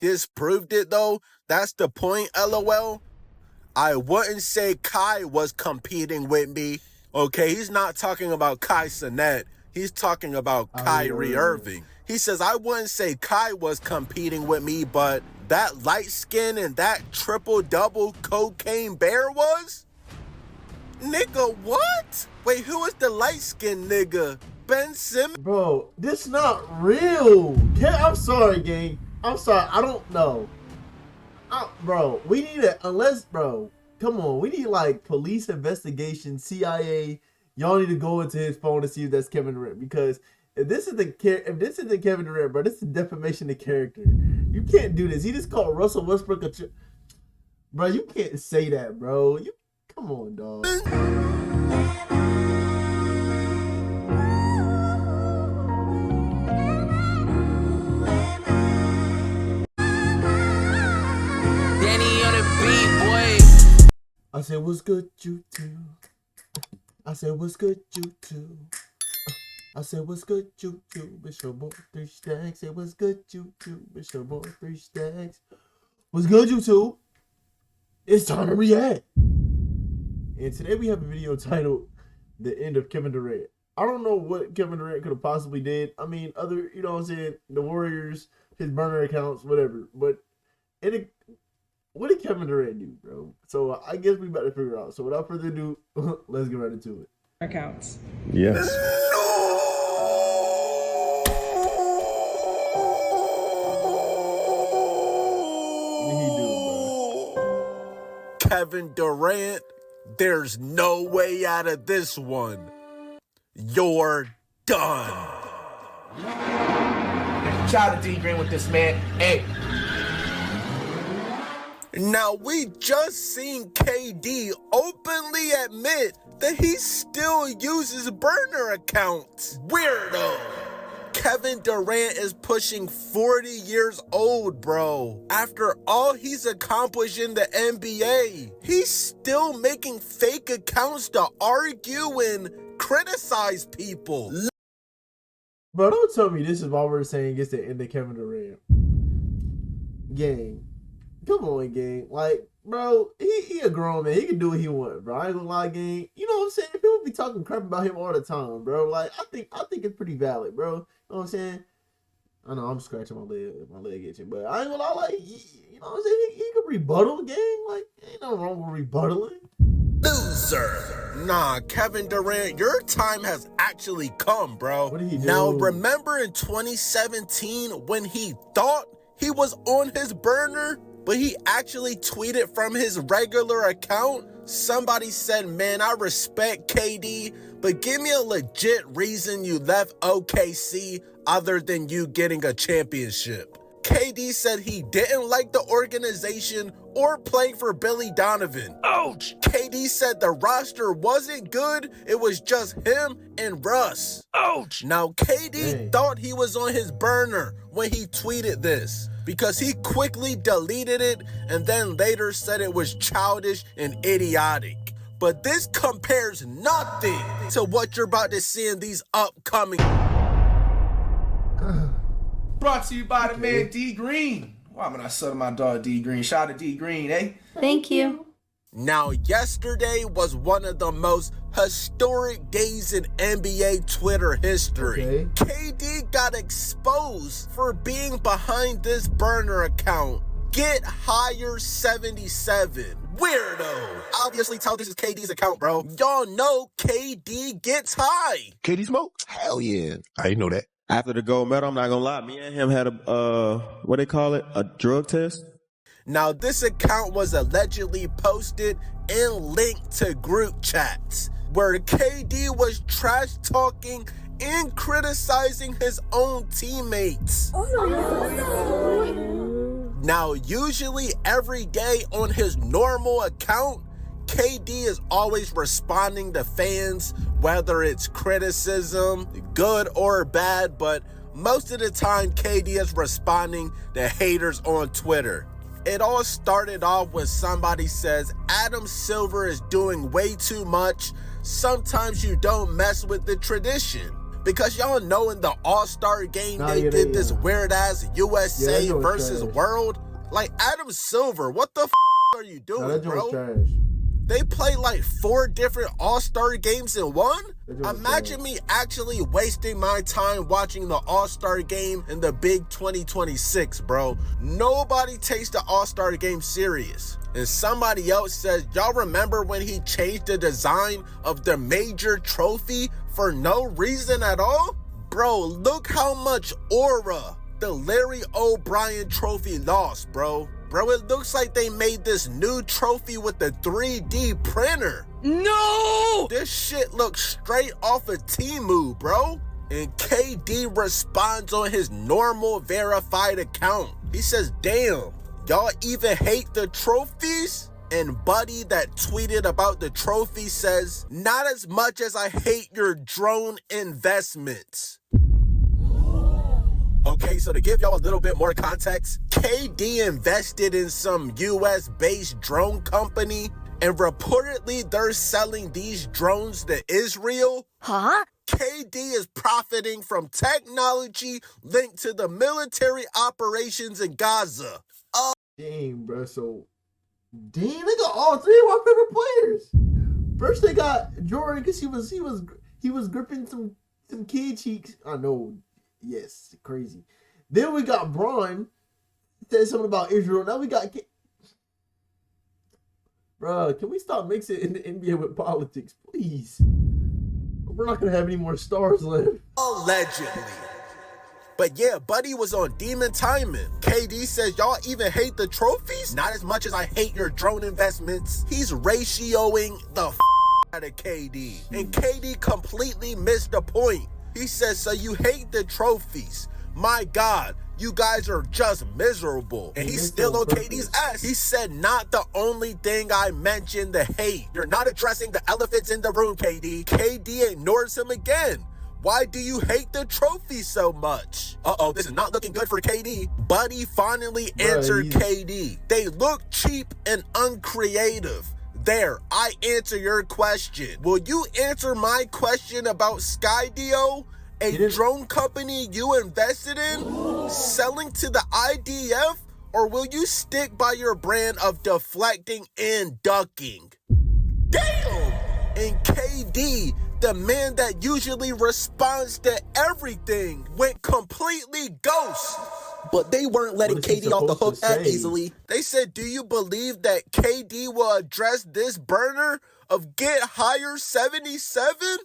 disproved it though. That's the point, LOL. I wouldn't say Kai was competing with me. Okay, he's not talking about Kai Cenat. He's talking about Kyrie Irving. He says, I wouldn't say Kai was competing with me, but that light skin and that triple-double cocaine bear was? Nigga, what? Wait, who is the light-skinned nigga? Ben Simmons? Bro, this not real. I'm sorry, gang. I'm sorry. I don't know. Bro, we need it. Bro, come on. We need like police investigation, CIA. Y'all need to go into his phone to see if that's Kevin Durant. Because if this isn't Kevin Durant, bro, this is defamation of character. You can't do this. He just called Russell Westbrook a bro, you can't say that, bro. Come on, dog. I said, what's good, you two? I said, what's good, you two? I said, what's good, you two? It's your boy, 3 Stacks. Say, what's good, you two? It's your boy, 3 Stacks. What's good, you two? It's time to react. And today we have a video titled, The End of Kevin Durant. I don't know what Kevin Durant could have possibly did. I mean, you know what I'm saying? The Warriors, his burner accounts, whatever. But what did Kevin Durant do, bro? So I guess we better figure out. So without further ado, let's get right into it. Accounts. Yes. What did he do, bro? Kevin Durant, there's no way out of this one. You're done. Shout out to D Green with this, man. Hey. Now, we just seen KD openly admit that he still uses burner accounts. Weirdo. Kevin Durant is pushing 40 years old, bro. After all he's accomplished in the NBA, he's still making fake accounts to argue and criticize people. Bro, don't tell me this is why we're saying it's the end of Kevin Durant. Gang. Come on, gang. Like, bro, he a grown man. He can do what he wants, bro. I ain't gonna lie, gang. You know what I'm saying? People be talking crap about him all the time, bro. Like, I think it's pretty valid, bro. You know what I'm saying? I know I'm scratching my leg itching, but I ain't gonna lie, like, you know what I'm saying? He can rebuttal, gang. Like, ain't nothing wrong with rebuttaling. Loser. Nah, Kevin Durant, your time has actually come, bro. What did he do? Now, remember in 2017 when he thought he was on his burner, but he actually tweeted from his regular account? Somebody said, man, I respect KD, but give me a legit reason you left OKC other than you getting a championship. KD said he didn't like the organization or playing for Billy Donovan. Ouch! KD said the roster wasn't good, it was just him and Russ. Ouch! Now, KD thought he was on his burner when he tweeted this, because he quickly deleted it and then later said it was childish and idiotic. But this compares nothing to what you're about to see in these upcoming... Brought to you by the man D Green. Why am I not selling my dog D Green? Shout out to D Green, eh? Thank you. Now, yesterday was one of the most historic days in NBA Twitter history. KD got exposed for being behind this burner account. Get higher 77. Weirdo. Obviously tell this is KD's account, bro. Y'all know KD gets high. KD smoke? Hell yeah. I didn't know that. After the gold medal, I'm not gonna lie, me and him had a, what they call it, a drug test. Now, this account was allegedly posted and linked to group chats where KD was trash talking and criticizing his own teammates. Now, usually every day on his normal account, KD is always responding to fans, whether it's criticism, good or bad, but most of the time KD is responding to haters on Twitter. It all started off when somebody says, Adam Silver is doing way too much. Sometimes you don't mess with the tradition. Because y'all know in the All-Star game, they did this weird-ass USA versus World. Like, Adam Silver, what the are you doing, bro? Trash. They play like 4 different All-Star games in one? Imagine me actually wasting my time watching the All-Star game in the big 2026, bro. Nobody takes the All-Star game serious. And somebody else says, y'all remember when he changed the design of the major trophy for no reason at all? Bro, look how much aura the Larry O'Brien trophy lost, bro. Bro, it looks like they made this new trophy with the 3D printer. No! This shit looks straight off of Temu, bro. And KD responds on his normal verified account. He says, damn, y'all even hate the trophies? And Buddy that tweeted about the trophy says, not as much as I hate your drone investments. Okay, so to give y'all a little bit more context, KD invested in some US-based drone company, and reportedly they're selling these drones to Israel. Huh? KD is profiting from technology linked to the military operations in Gaza. Dang, bro. So, dang, they got all 3 of our favorite players. First, they got Jordan because he was gripping some kid cheeks. I know. Yes, crazy. Then we got Braun. Said something about Israel. Now we got... Bruh, can we stop mixing in the NBA with politics, please? We're not going to have any more stars left. Allegedly. But yeah, Buddy was on demon timing. KD says, y'all even hate the trophies? Not as much as I hate your drone investments. He's ratioing the out of KD. And KD completely missed the point. He says, so you hate the trophies. My God, you guys are just miserable. And he's still on KD's ass. He said, not the only thing I mentioned the hate. You're not addressing the elephants in the room, KD. KD ignores him again. Why do you hate the trophy so much? Uh-oh, this is not looking good for KD. Buddy finally answered KD. They look cheap and uncreative. There, I answer your question. Will you answer my question about Skydio, a drone company you invested in, selling to the IDF, or will you stick by your brand of deflecting and ducking? Damn! And KD, the man that usually responds to everything, went completely ghost. But they weren't letting KD off the hook that easily. They said, do you believe that KD will address this burner of Get Higher 77?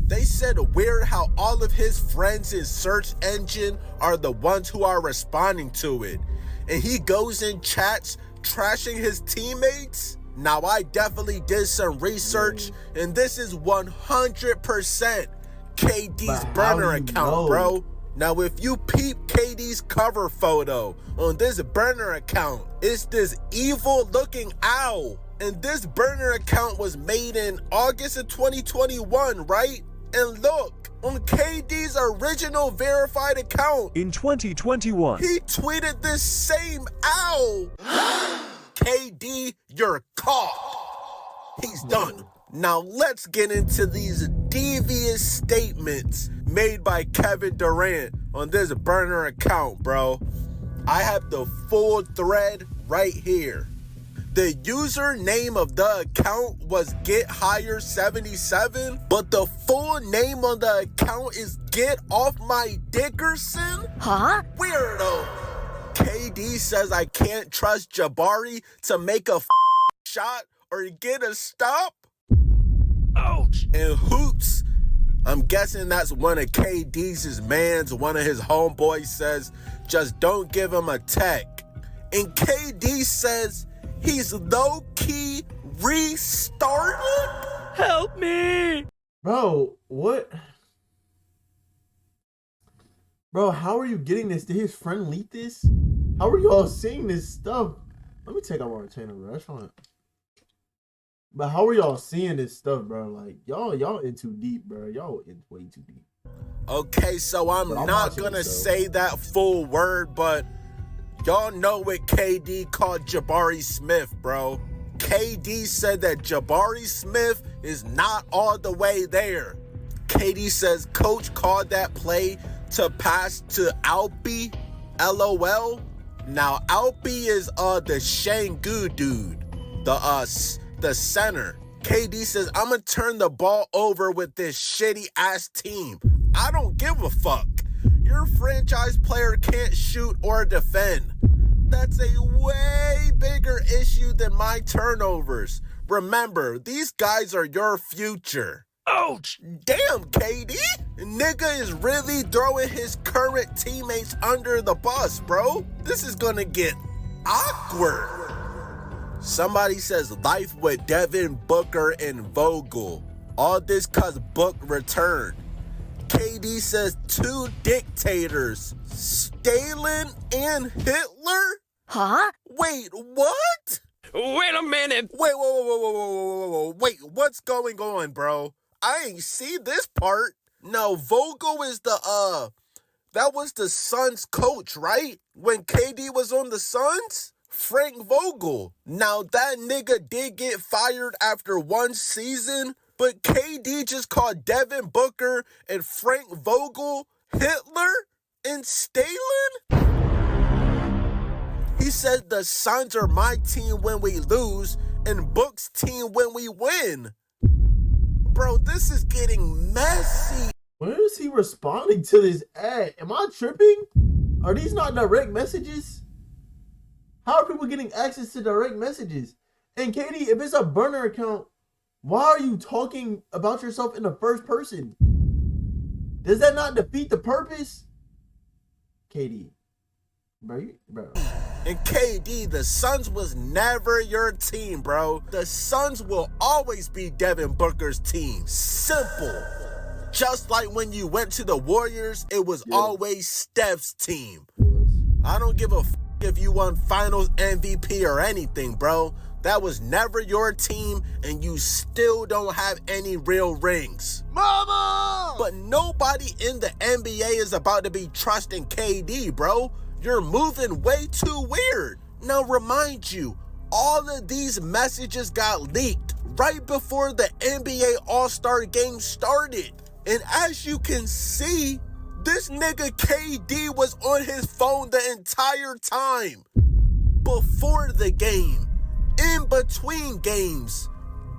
They said weird how all of his friends in search engine are the ones who are responding to it. And he goes in chats trashing his teammates. Now, I definitely did some research, and this is 100% KD's burner account, bro. Now, if you peep KD's cover photo on this burner account, it's this evil-looking owl. And this burner account was made in August of 2021, right? And look, on KD's original verified account in 2021, he tweeted this same owl. KD, you're caught. He's done. Now let's get into these devious statements made by Kevin Durant on this burner account, bro. I have the full thread right here. The username of the account was Get Higher 77, but the full name on the account is Get Off My Dickerson? Huh? Weirdo. KD says I can't trust Jabari to make a shot or get a stop. Ouch. And Hoops, I'm guessing that's one of KD's mans, one of his homeboys says, just don't give him a tech. And KD says he's low-key restarted? Help me. Bro, what? Bro, how are you getting this? Did his friend leak this? How are y'all seeing this stuff? Let me take out my retainer, bro. That's fine. But how are y'all seeing this stuff, bro? Like, y'all in too deep, bro. Y'all in way too deep. Okay, so I'm not gonna say that full word, but y'all know what KD called Jabari Smith, bro. KD said that Jabari Smith is not all the way there. KD says coach called that play to pass to Alpi, LOL. Now Alpi is the Shangu dude, the center. KD says, I'ma turn the ball over with this shitty ass team. I don't give a fuck. Your franchise player can't shoot or defend. That's a way bigger issue than my turnovers. Remember, these guys are your future. Ouch! Damn, KD! Nigga is really throwing his current teammates under the bus, bro. This is gonna get awkward. Somebody says life with Devin Booker and Vogel. All this cause Book returned. KD says 2 dictators, Stalin and Hitler? Huh? Wait, what? Wait a minute. Wait, whoa. Wait, what's going on, bro? I ain't see this part. No, Vogel is that was the Suns coach, right? When KD was on the Suns? Frank Vogel. Now, that nigga did get fired after 1 season, but KD just called Devin Booker and Frank Vogel Hitler and Stalin? He said the Suns are my team when we lose and Book's team when we win. Bro, this is getting messy. Where is he responding to this ad? Am I tripping? Are these not direct messages? How are people getting access to direct messages? And Katie, if it's a burner account, why are you talking about yourself in the first person? Does that not defeat the purpose? Katie, bro. And KD, the Suns was never your team, bro. The Suns will always be Devin Booker's team. Simple. Just like when you went to the Warriors, it was always Steph's team. I don't give a if you won finals MVP or anything, bro. That was never your team, and you still don't have any real rings. Mama! But nobody in the NBA is about to be trusting KD, bro. You're moving way too weird. Now, remind you, all of these messages got leaked right before the NBA All-Star game started. And as you can see, this nigga KD was on his phone the entire time. Before the game, in between games,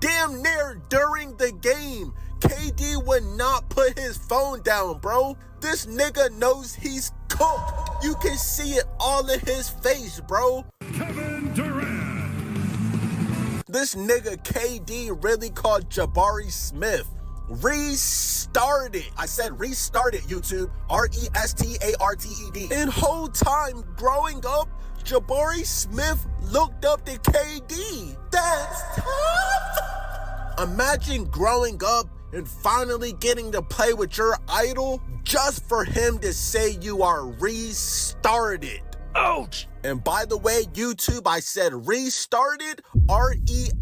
damn near during the game, KD would not put his phone down, bro. This nigga knows he's cooked. You can see it all in his face, bro. Kevin Durant. This nigga KD really called Jabari Smith. Restart it. I said restart it, YouTube. R-E-S-T-A-R-T-E-D. And whole time growing up, Jabari Smith looked up to KD. That's tough. Imagine growing up and finally getting to play with your idol just for him to say you are restarted. Ouch! And by the way, YouTube, I said restarted, R-E-S-T-A-R-T-E-D.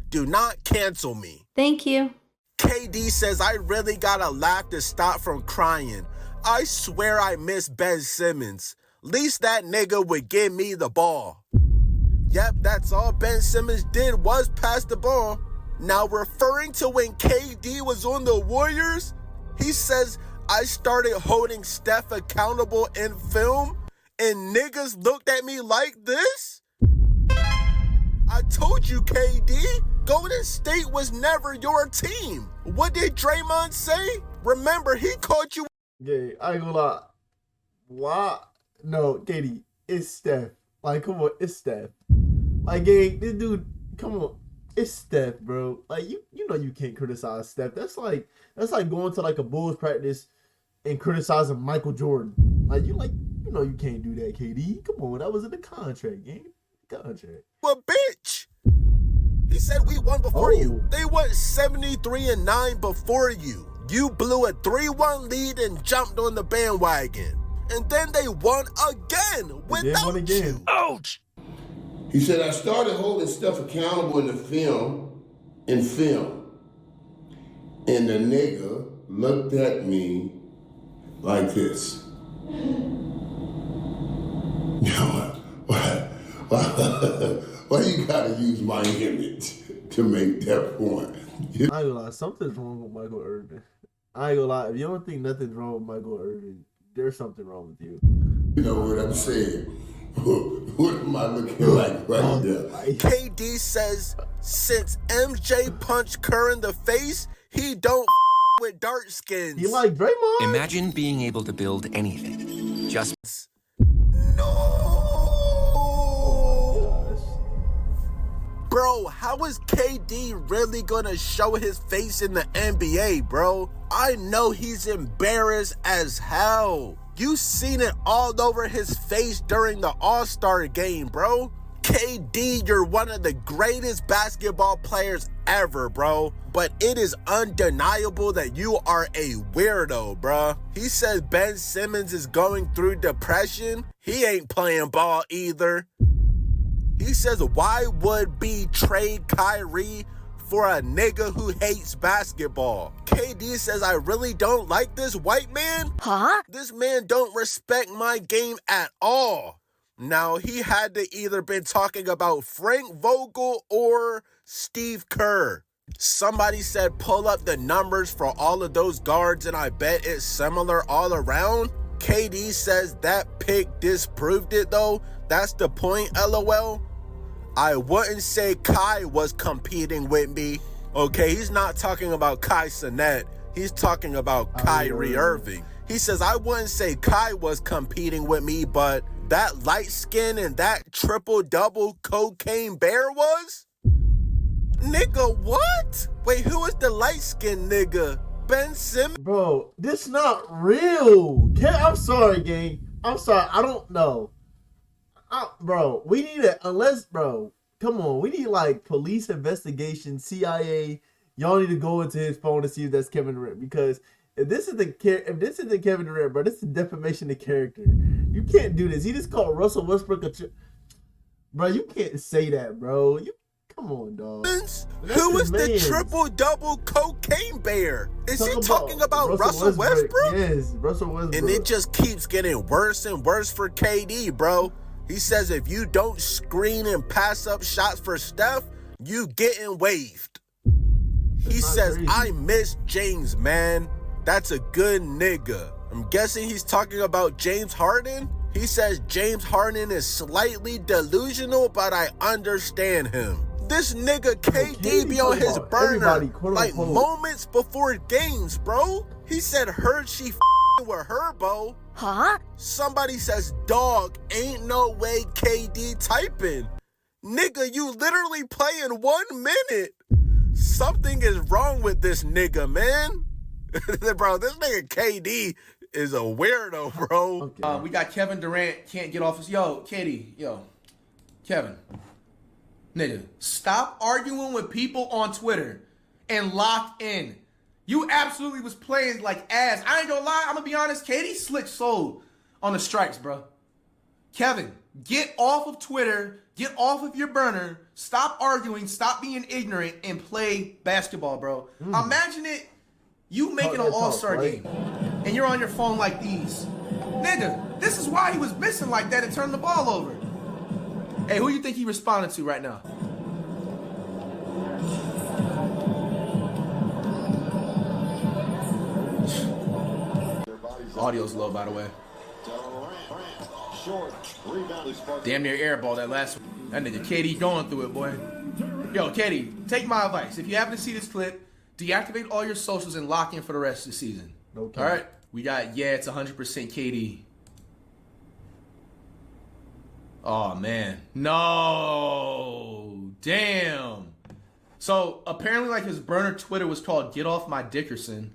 Do not cancel me. Thank you. KD says, I really gotta laugh to stop from crying. I swear I miss Ben Simmons. Least that nigga would give me the ball. Yep, that's all Ben Simmons did was pass the ball. Now, referring to when KD was on the Warriors, he says, I started holding Steph accountable in film, and niggas looked at me like this? I told you, KD, Golden State was never your team. What did Draymond say? Remember, he called you. Yeah, I ain't gonna lie. Why? No, Katie, it's Steph. Like, come on, it's Steph. Like, gang, this dude, come on, it's Steph, bro. Like, you know you can't criticize Steph. That's like going to like a Bulls practice and criticizing Michael Jordan. Like, you know you can't do that, KD. Come on, that was in the contract, gang. Contract. Well, bitch. He said we won before you. They went 73-9 before you. You blew a 3-1 lead and jumped on the bandwagon. And then they won again without you. Ouch! He said, I started holding stuff accountable in film. And the nigga looked at me like this. Why you gotta use my image to make that point? I ain't gonna lie, something's wrong with Michael Irvin. I ain't gonna lie, if you don't think nothing's wrong with Michael Irvin, there's something wrong with you. You know what I'm saying? What am I looking like right there? KD says since MJ punched Kerr in the face, he don't with dark skins. He like Draymond? Imagine being able to build anything. Just Bro, how is KD really gonna show his face in the NBA, bro? I know he's embarrassed as hell. You seen it all over his face during the All-Star game, bro. KD, you're one of the greatest basketball players ever, bro. But it is undeniable that you are a weirdo, bro. He says Ben Simmons is going through depression. He ain't playing ball either. He says, why would be trade Kyrie for a nigga who hates basketball? KD says, I really don't like this white man. Huh? This man don't respect my game at all. Now, he had to either been talking about Frank Vogel or Steve Kerr. Somebody said pull up the numbers for all of those guards and I bet it's similar all around. KD says that pick disproved it though. That's the point, LOL. I wouldn't say Kai was competing with me. Okay, he's not talking about Kai Cenat. He's talking about Kyrie Irving. He says, I wouldn't say Kai was competing with me, but that light skin and that triple-double cocaine bear was? Nigga, what? Wait, who is the light-skinned nigga? Ben Simmons? Bro, this not real. I'm sorry, gang. I'm sorry. I don't know. Bro, we need it. Bro, come on. We need like police investigation, CIA. Y'all need to go into his phone to see if that's Kevin Durant. Because if this isn't Kevin Durant, bro, this is defamation of character. You can't do this. He just called Russell Westbrook bro, you can't say that, bro. Come on, dog. Who is the triple-double cocaine bear? Is he talking about Russell Westbrook? Yes, Russell Westbrook. And it just keeps getting worse and worse for KD, bro. He says if you don't screen and pass up shots for Steph, you getting waived. He says, crazy. I miss James, man. That's a good nigga. I'm guessing he's talking about James Harden. He says James Harden is slightly delusional, but I understand him. This nigga KD be on his burner like moments before games, bro. He said heard she with Herbo. Huh? Somebody says, dog, ain't no way KD typing. Nigga, you literally playing 1 minute. Something is wrong with this nigga, man. Bro, this nigga KD is a weirdo, bro. Okay. We got Kevin Durant can't get off his... Kevin. Nigga, stop arguing with people on Twitter and lock in. You absolutely was playing like ass. I ain't gonna lie, I'm gonna be honest. KD slick sold on the strikes, bro. Kevin, get off of Twitter. Get off of your burner. Stop arguing. Stop being ignorant and play basketball, bro. Imagine it, you making an all-star game and you're on your phone like these. Nigga, this is why he was missing like that and turned the ball over. Hey, who you think he responded to right now? Audio's low, by the way. Damn near airball that last one. That nigga KD going through it, boy. Yo, KD, take my advice. If you happen to see this clip, deactivate all your socials and lock in for the rest of the season. Okay. All right? We got, it's 100% KD. Oh, man. No. Damn. So, apparently, like, his burner Twitter was called Get Off My Dickerson.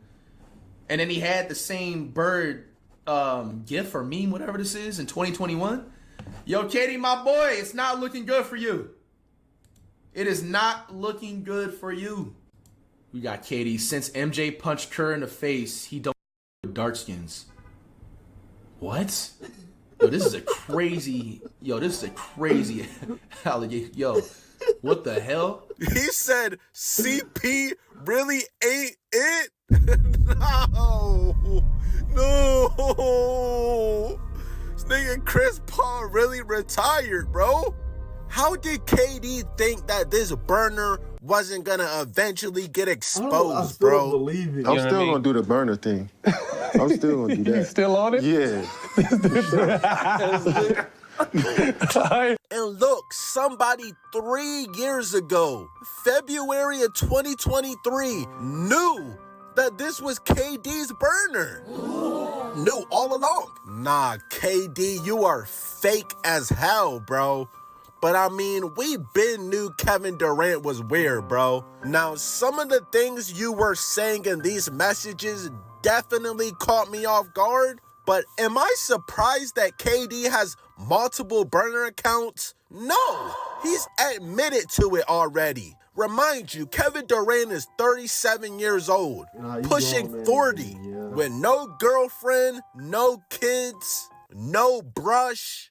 And then he had the same bird gif or meme, whatever this is, in 2021. Yo, KD, my boy, it's not looking good for you. It is not looking good for you. We got KD. Since MJ punched Kerr in the face, he don't with dark skins. What? Yo, this is a crazy allegation. Yo, what the hell? He said CP really ain't it? No. This nigga Chris Paul really retired, bro. How did KD think that this burner wasn't gonna eventually get I exposed, still bro. don't believe it. I'm still gonna do the burner thing. I'm still gonna do that. You still on it? Yeah. And look, somebody 3 years ago, February of 2023, knew that this was KD's burner. Knew all along. Nah, KD, you are fake as hell, bro. But I mean, we been knew Kevin Durant was weird, bro. Now, some of the things you were saying in these messages definitely caught me off guard. But am I surprised that KD has multiple burner accounts? No, he's admitted to it already. Remind you, Kevin Durant is 37 years old, pushing 40, with no girlfriend, no kids, no brush.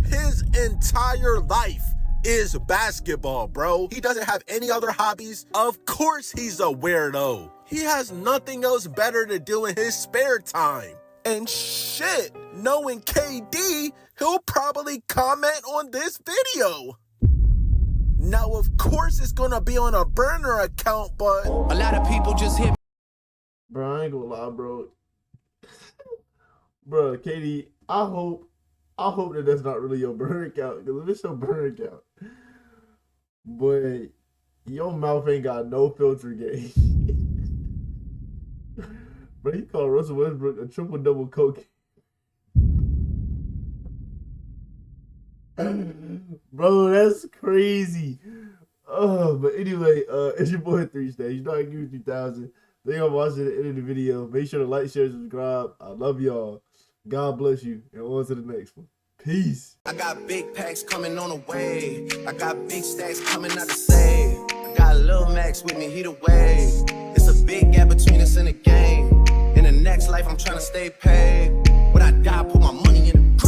His entire life is basketball, bro. He doesn't have any other hobbies. Of course he's a weirdo. He has nothing else better to do in his spare time. And shit, knowing KD, he'll probably comment on this video. Now, of course, it's gonna be on a burner account, but a lot of people just hit. Bro, I ain't gonna lie, bro. Bro, KD, I hope that that's not really your burner account. Because if it's your burner account, but your mouth ain't got no filter game. Bro, he called Russell Westbrook a triple-double coke. Bro, that's crazy. But anyway, it's your boy 3 Stage. You know I give you 3,000. Thank you for watching the end of the video. Make sure to like, share, subscribe. I love y'all. God bless you. And on to the next one. Peace. I got big packs coming on the way. I got big stacks coming out to save. I got Lil Max with me, he the way. It's a big gap between us in the game. In the next life, I'm trying to stay paid. When I die, put my money in the grave.